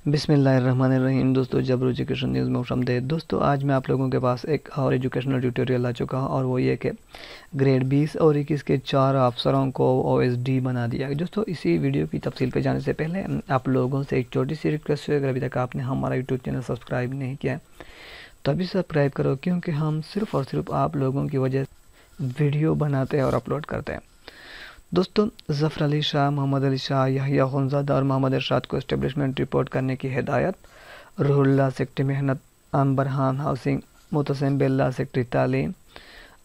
بسم اللہ الرحمن الرحیم۔ دوستو جبر ایجوکیشن نیوز میں خوش آمدید۔ دوستو آج میں آپ لوگوں کے پاس ایک اور ایجوکیشنل ٹیوٹوریل لا چکا ہوں، اور وہ یہ کہ گریڈ 20 اور 21 کے 4 افسروں کو OSD بنا دیا گیا۔ دوستو اسی ویڈیو کی تفصیل پہ جانے سے پہلے آپ لوگوں سے ایک چھوٹی سی ریکویسٹ ہے، اگر ابھی تک آپ نے ہمارا یوٹیوب چینل سبسکرائب نہیں کیا ہے تو ابھی سبسکرائب کرو، کیونکہ ہم صرف اور صرف آپ لوگوں کی وجہ سے ویڈیو بناتے ہیں اور اپلوڈ کرتے ہیں۔ دوستو ظفر علی شاہ، محمد علی شاہ، یحییٰ خنزادہ اور محمد ارشاد کو اسٹیبلشمنٹ رپورٹ کرنے کی ہدایت۔ روح اللہ سیکٹری محنت، برہان ہاؤسنگ، معتصم باللہ سیکٹری تعلیم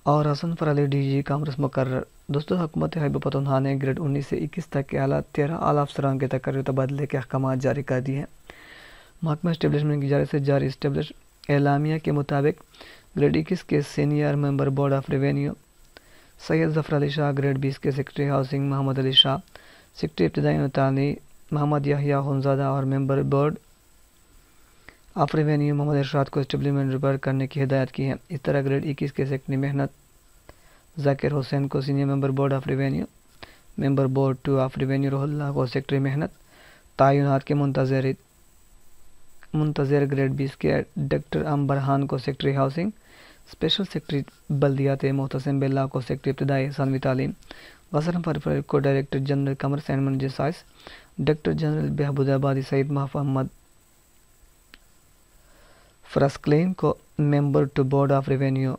اور حسن فر علی DG کامرس مقرر۔ دوستو حکومت خیبر پختونخوا نے گریڈ 19 سے 21 تک کے 13 اعلیٰ افسران کے تقرری تبادلے کے احکامات جاری کر دیے ہیں۔ محکمہ اسٹیبلشمنٹ کی جانب سے جاری اعلامیہ کے مطابق گریڈ 21 کے senior member board of revenue Syed Zafar Ali Shah, grade 20 کے secretary housing Muhammad Ali Shah, secretary ابتدائی تعلیم محمد یحییٰ خنزادہ اور member board of revenue Muhammad Irshad کو اسٹیبلشمنٹ رپورٹ کرنے کی ہدایت کی ہے۔ اس طرح گریڈ 21 کے سیکٹری محنت ذاکر حسین کو senior member board of revenue, member board 2 of revenue روح اللہ کو سیکٹری محنت، تعینات کے منتظر گریڈ 20 کے ڈاکٹر برہان کو سیکٹری ہاؤسنگ، اسپیشل سیکٹری بلدیات معتصم باللہ کو سیکٹری ابتدائی ثانوی تعلیم، غسن فر کو director general commerce and manager science, doctor general بہبود آبادی سعید محمد فرسکلین کو member 2 board of revenue,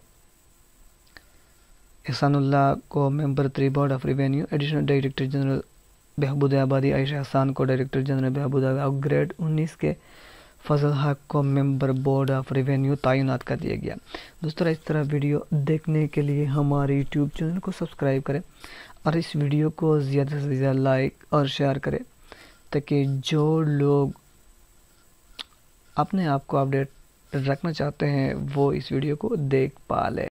Ehsan Ullah کو member 3 board of revenue, additional director general بہبود آبادی عائشہ حسان کو ڈائریکٹر جنرل بہبود آبادی، اور گریڈ 19 کے فضل حق کو ممبر بورڈ آف ریونیو تعینات کر دیا گیا۔ دوستو اس طرح ویڈیو دیکھنے کے لیے ہمارے یوٹیوب چینل کو سبسکرائب کریں اور اس ویڈیو کو زیادہ سے زیادہ لائک اور شیئر کریں، تاکہ جو لوگ اپنے آپ کو اپڈیٹ رکھنا چاہتے ہیں وہ اس ویڈیو کو دیکھ پا لیں۔